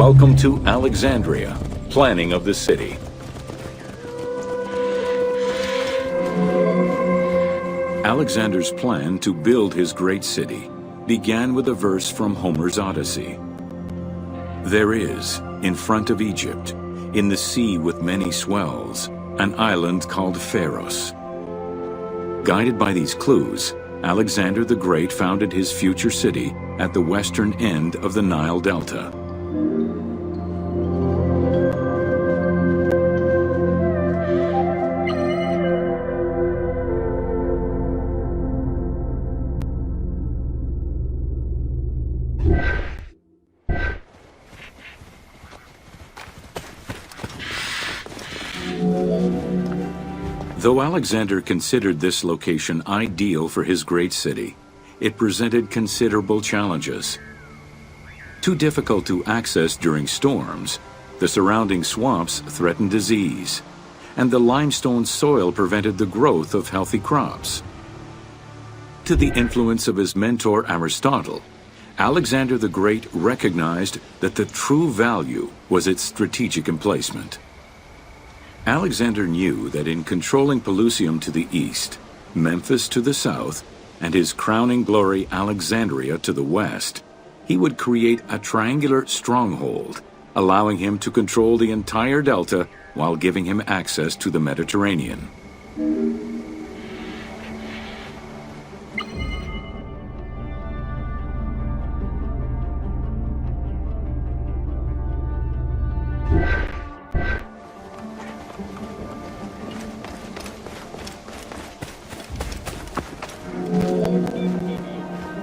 Welcome to Alexandria, planning of the city. Alexander's plan to build his great city began with a verse from Homer's Odyssey. There is, in front of Egypt, in the sea with many swells, an island called Pharos. Guided by these clues, Alexander the Great founded his future city at the western end of the Nile Delta. Though Alexander considered this location ideal for his great city, it presented considerable challenges. Too difficult to access during storms, the surrounding swamps threatened disease, and the limestone soil prevented the growth of healthy crops. To the influence of his mentor Aristotle, Alexander the Great recognized that the true value was its strategic emplacement. Alexander knew that in controlling Pelusium to the east, Memphis to the south, and his crowning glory Alexandria to the west, he would create a triangular stronghold, allowing him to control the entire delta while giving him access to the Mediterranean.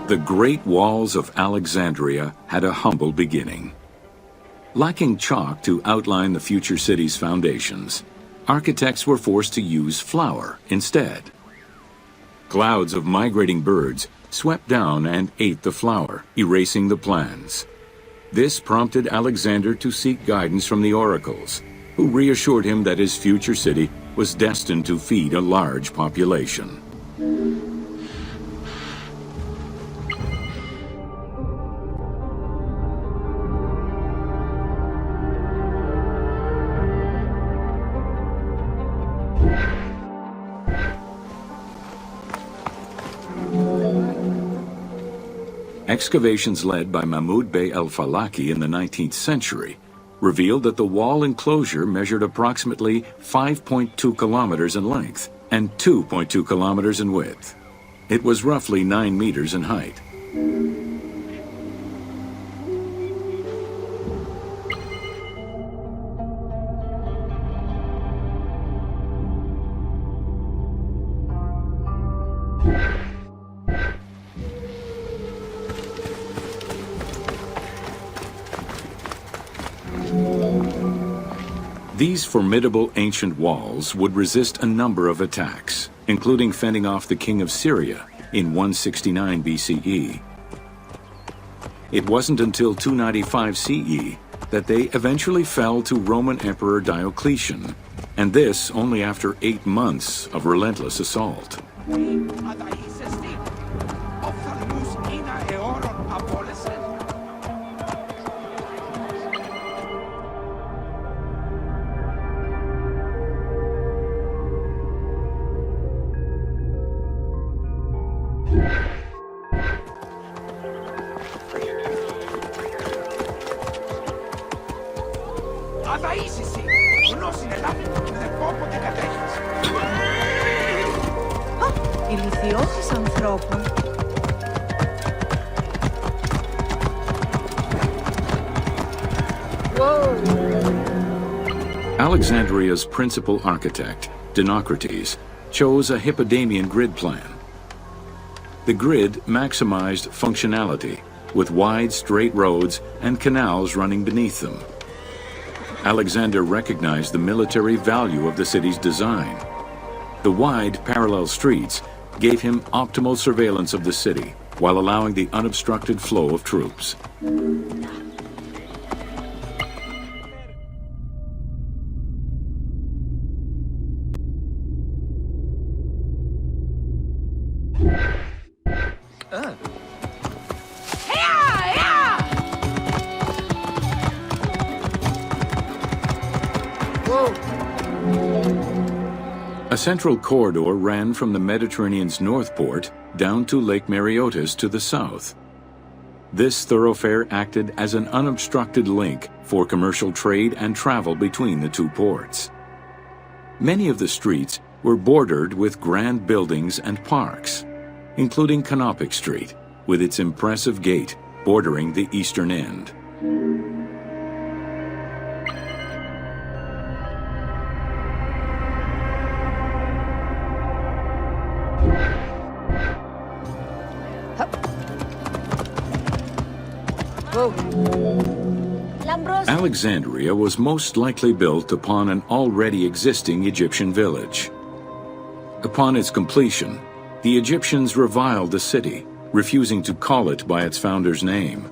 The great walls of Alexandria had a humble beginning. Lacking chalk to outline the future city's foundations, architects were forced to use flour instead. Clouds of migrating birds swept down and ate the flour, erasing the plans. This prompted Alexander to seek guidance from the oracles, who reassured him that his future city was destined to feed a large population. Excavations led by Mahmud Bey el-Falaki in the 19th century revealed that the wall enclosure measured approximately 5.2 kilometers in length and 2.2 kilometers in width. It was roughly 9 meters in height. These formidable ancient walls would resist a number of attacks, including fending off the king of Syria in 169 BCE. It wasn't until 295 CE that they eventually fell to Roman Emperor Diocletian, and this only after 8 months of relentless assault. Alexandria's principal architect, Dinocrates, chose a Hippodamian grid plan. The grid maximized functionality, with wide, straight roads and canals running beneath them. Alexander recognized the military value of the city's design. The wide, parallel streets gave him optimal surveillance of the city, while allowing the unobstructed flow of troops. A central corridor ran from the Mediterranean's north port down to Lake Mareotis to the south. This thoroughfare acted as an unobstructed link for commercial trade and travel between the two ports. Many of the streets were bordered with grand buildings and parks, including Canopic Street, with its impressive gate bordering the eastern end. Alexandria was most likely built upon an already existing Egyptian village. Upon its completion, the Egyptians reviled the city, refusing to call it by its founder's name.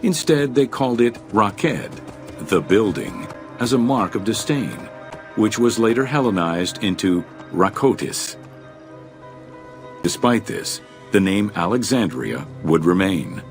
Instead, they called it Raked, the building, as a mark of disdain, which was later Hellenized into Rakotis. Despite this, the name Alexandria would remain.